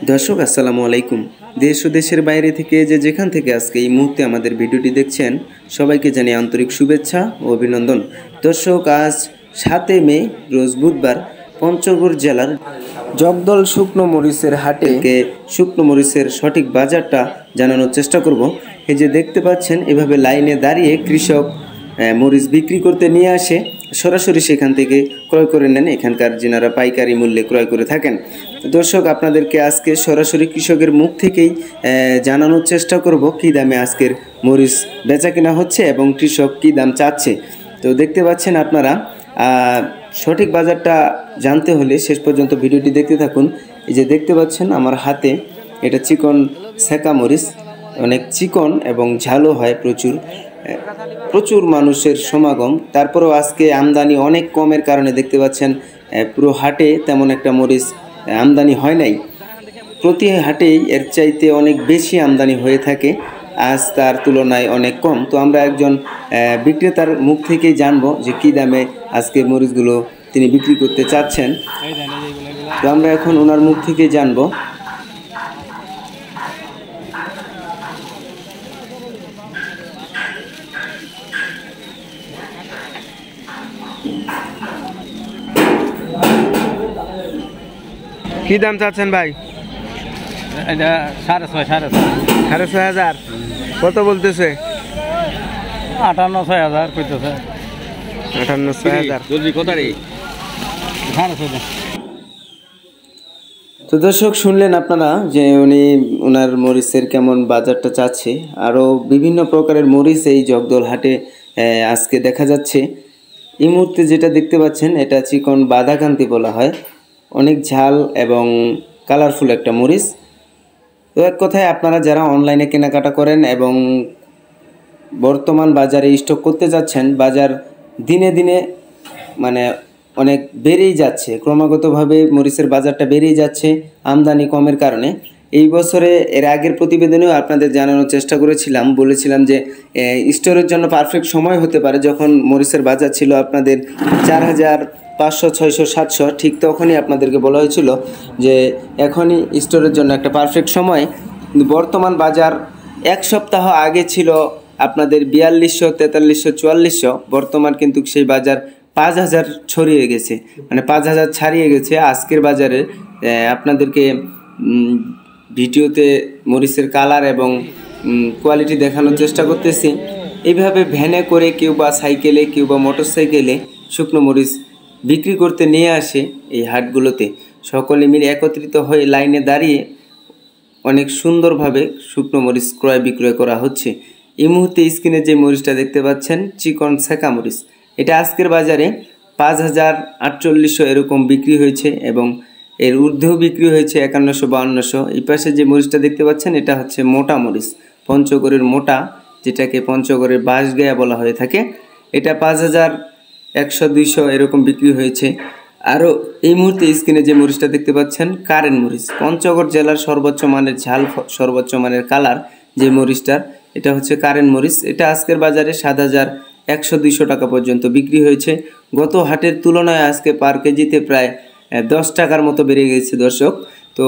দর্শক আসসালামু আলাইকুম। দেশ ও দেশের বাইরে থেকে যেখান থেকে আজকে এই মুহূর্তে আমাদের ভিডিওটি দেখছেন সবাইকে জানাই আন্তরিক শুভেচ্ছা ও অভিনন্দন। দর্শক আজ 7 মে রোজ বুধবার পঞ্চগড় জেলার জগদল শুকনো মরিচের হাটে শুকনো মরিচের সঠিক বাজারটা জানানোর চেষ্টা করব। এই যে দেখতে পাচ্ছেন এভাবে লাইনে দাঁড়িয়ে কৃষক মরিচ বিক্রি করতে নিয়ে আসে, সরাসরি সেখান থেকে ক্রয় করে নেন এখানকার যিনারা পাইকারি মূল্যে ক্রয় করে থাকেন। দর্শক আপনাদেরকে আজকে সরাসরি কৃষকের মুখ থেকেই জানানোর চেষ্টা করব কী দামে আজকের মরিচ বেচা কেনা হচ্ছে এবং কৃষক কী দাম চাচ্ছে। তো দেখতে পাচ্ছেন আপনারা, সঠিক বাজারটা জানতে হলে শেষ পর্যন্ত ভিডিওটি দেখতে থাকুন। এই যে দেখতে পাচ্ছেন আমার হাতে, এটা চিকন সেকা মরিচ, অনেক চিকন এবং ঝালও হয় প্রচুর মানুষের সমাগম। তারপরেও আজকে আমদানি অনেক কমের কারণে দেখতে পাচ্ছেন পুরো হাটে তেমন একটা মরিচ আমদানি হয় নাই। প্রতি হাটেই এর চাইতে অনেক বেশি আমদানি হয়ে থাকে, আজ তার তুলনায় অনেক কম। তো আমরা একজন বিক্রেতার মুখ থেকেই জানবো যে কী দামে আজকে মরিচগুলো তিনি বিক্রি করতে চাচ্ছেন। তো আমরা এখন ওনার মুখ থেকেই জানবো। কি দাম চাচ্ছেন ভাই? এটা 6,500। কত বলতেছে? 58,600 কইতেছে। 58,600। জলদি কত রে? 6,500। তো দর্শক শুনলেন আপনারা যে ওনার মরিচের কেমন বাজারটা চাচ্ছে। আরও বিভিন্ন প্রকারের মরিচ এই জগদল হাটে আজকে দেখা যাচ্ছে। এই মুহূর্তে যেটা দেখতে পাচ্ছেন এটা চিকন বাদাকান্তি বলা হয়, অনেক ঝাল এবং কালারফুল একটা মরিচ। তো এক কথায় আপনারা যারা অনলাইনে কেনাকাটা করেন এবং বর্তমান বাজারে স্টক করতে যাচ্ছেন, বাজার দিনে দিনে মানে অনেক বেড়েই যাচ্ছে, ক্রমাগতভাবে মরিচের বাজারটা বেড়েই যাচ্ছে আমদানি কমের কারণে। এই বছরে এর আগের প্রতিবেদনেও আপনাদের জানানোর চেষ্টা করেছিলাম, বলেছিলাম যে স্টোরের জন্য পারফেক্ট সময় হতে পারে যখন মরিচের বাজার ছিল আপনাদের 4,500, 600, 700, ঠিক তখনই আপনাদেরকে বলা হয়েছিল যে এখনই স্টোরের জন্য একটা পারফেক্ট সময়। কিন্তু বর্তমান বাজার এক সপ্তাহ আগে ছিল আপনাদের 4200, 4300, 4400, বর্তমান কিন্তু সেই বাজার 5,000 ছড়িয়ে গেছে, মানে 5,000 ছাড়িয়ে গেছে আজকের বাজারে। আপনাদেরকে ভিডিওতে মরিচের কালার এবং কোয়ালিটি দেখানোর চেষ্টা করতেছি। এইভাবে ভ্যানে করে কেউ বা সাইকেলে কেউ বা মোটর সাইকেলে শুকনো মরিচ বিক্রি করতে নিয়ে আসে এই হাটগুলোতে। সকলে মিলে একত্রিত হয়ে লাইনে দাঁড়িয়ে অনেক সুন্দরভাবে শুকনো মরিচ ক্রয় বিক্রয় করা হচ্ছে। এই মুহূর্তে স্ক্রিনে যে মরিচটা দেখতে পাচ্ছেন চিকন সেকা মরিচ, এটা আজকের বাজারে 5,000, 4800 এরকম বিক্রি হয়েছে এবং এর ঊর্ধ্বেও বিক্রি হয়েছে 5100, 5200। এই পাশে যে মরিচটা দেখতে পাচ্ছেন এটা হচ্ছে মোটা মরিচ, পঞ্চগড়ের মোটা, যেটাকে পঞ্চগড়ের বাঁশগায়া বলা হয়ে থাকে। এটা 5,100, 200 এরকম বিক্রি হয়েছে। আরও এই মুহূর্তে স্ক্রিনে যে মরিচটা দেখতে পাচ্ছেন কারেন্ট মরিচ, পঞ্চগড় জেলার সর্বোচ্চ মানের ঝাল, সর্বোচ্চ মানের কালার যে মরিচটার, এটা হচ্ছে কারেন্ট মরিচ। এটা আজকের বাজারে 7,100, 200 টাকা পর্যন্ত বিক্রি হয়েছে। গত হাটের তুলনায় আজকে পার কেজিতে প্রায় 10 টাকার মতো বেড়ে গেছে দর্শক। তো